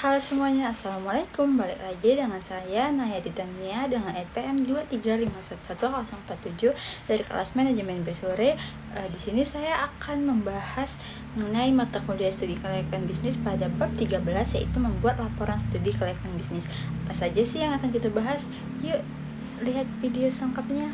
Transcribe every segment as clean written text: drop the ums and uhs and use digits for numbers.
Halo semuanya, Assalamualaikum. Balik lagi dengan saya Naya Titania dengan NPM 235111047 dari kelas manajemen Besore. Di sini saya akan membahas mengenai mata kuliah studi kelayakan bisnis pada bab 13, yaitu membuat laporan studi kelayakan bisnis. Apa saja sih yang akan kita bahas? Yuk lihat video selengkapnya.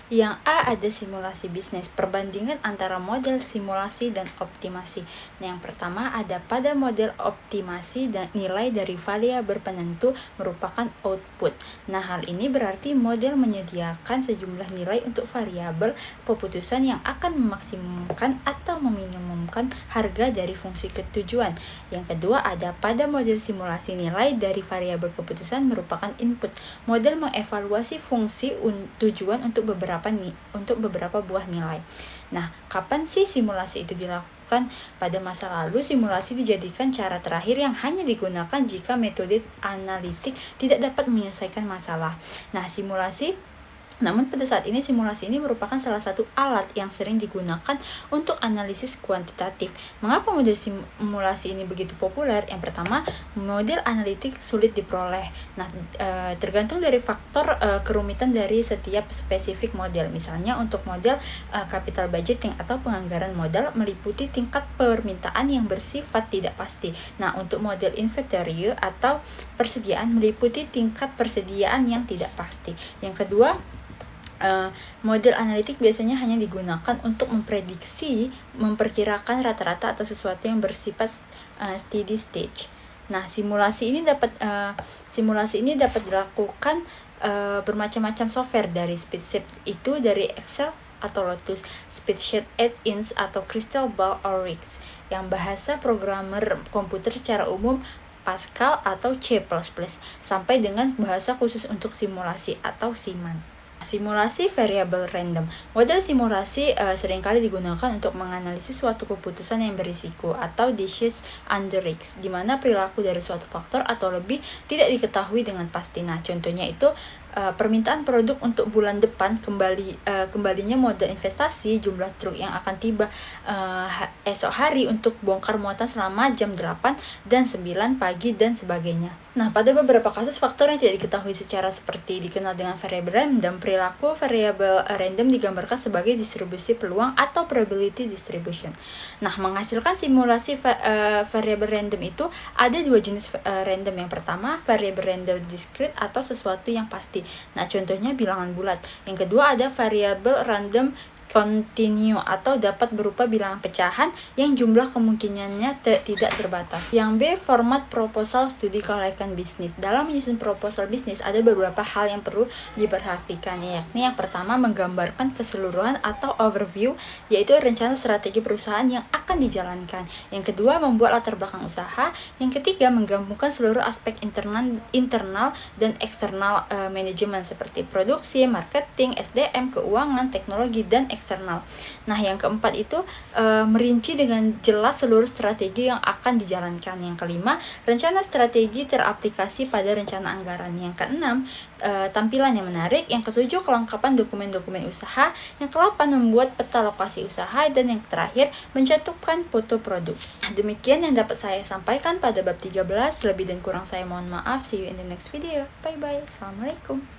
Yang A, ada simulasi bisnis, perbandingan antara model simulasi dan optimasi. Nah, yang pertama ada pada model optimasi dan nilai dari variabel penentu merupakan output. Nah, hal ini berarti model menyediakan sejumlah nilai untuk variabel keputusan yang akan memaksimumkan atau meminimumkan harga dari fungsi ketujuan. Yang kedua ada pada model simulasi, nilai dari variabel keputusan merupakan input. Model mengevaluasi fungsi tujuan untuk beberapa buah nilai. Nah, kapan sih simulasi itu dilakukan? Pada masa lalu, simulasi dijadikan cara terakhir yang hanya digunakan jika metode analitik tidak dapat menyelesaikan masalah. Namun pada saat ini simulasi ini merupakan salah satu alat yang sering digunakan untuk analisis kuantitatif. Mengapa model simulasi ini begitu populer? Yang pertama, model analitik sulit diperoleh. Nah, tergantung dari faktor kerumitan dari setiap spesifik model. Misalnya untuk model capital budgeting atau penganggaran modal meliputi tingkat permintaan yang bersifat tidak pasti. Nah, untuk model inventory atau persediaan meliputi tingkat persediaan yang tidak pasti. Yang kedua, model analitik biasanya hanya digunakan untuk memperkirakan rata-rata atau sesuatu yang bersifat steady stage. Nah, simulasi ini dapat dilakukan bermacam-macam software, dari Spreadsheet itu dari Excel atau Lotus, Spreadsheet Add-ins atau Crystal Ball Oryx. Yang bahasa programmer komputer secara umum Pascal atau C++, sampai dengan bahasa khusus untuk simulasi atau Siman. Simulasi variabel random. Model simulasi seringkali digunakan untuk menganalisis suatu keputusan yang berisiko atau decisions under risk, di mana perilaku dari suatu faktor atau lebih tidak diketahui dengan pasti. Nah, contohnya itu permintaan produk untuk bulan depan, kembalinya modal investasi, jumlah truk yang akan tiba esok hari untuk bongkar muatan selama jam 8 dan 9 pagi dan sebagainya. Nah, pada beberapa kasus faktor yang tidak diketahui secara seperti dikenal dengan variabel random, perilaku variabel random digambarkan sebagai distribusi peluang atau probability distribution. Nah, menghasilkan simulasi variabel random itu ada dua jenis random. Yang pertama, variabel random discrete atau sesuatu yang pasti. Nah, contohnya bilangan bulat. Yang kedua ada variabel random continue atau dapat berupa bilangan pecahan yang jumlah kemungkinannya tidak terbatas. Yang B, format proposal studi kelayakan bisnis. Dalam menyusun proposal bisnis ada beberapa hal yang perlu diperhatikan, yakni yang pertama menggambarkan keseluruhan atau overview, yaitu rencana strategi perusahaan yang akan dijalankan. Yang kedua, membuat latar belakang usaha. Yang ketiga, menggabungkan seluruh aspek internal dan eksternal manajemen seperti produksi, marketing, SDM, keuangan, teknologi, dan eksternal. Nah, yang keempat itu merinci dengan jelas seluruh strategi yang akan dijalankan. Yang kelima, rencana strategi teraplikasi pada rencana anggaran. Yang keenam, tampilan yang menarik. Yang ketujuh, kelengkapan dokumen-dokumen usaha. Yang kedelapan, membuat peta lokasi usaha. Dan yang terakhir, mencantumkan foto produk. Demikian yang dapat saya sampaikan pada bab 13. Lebih dan kurang saya mohon maaf. See you in the next video. Bye bye. Assalamualaikum.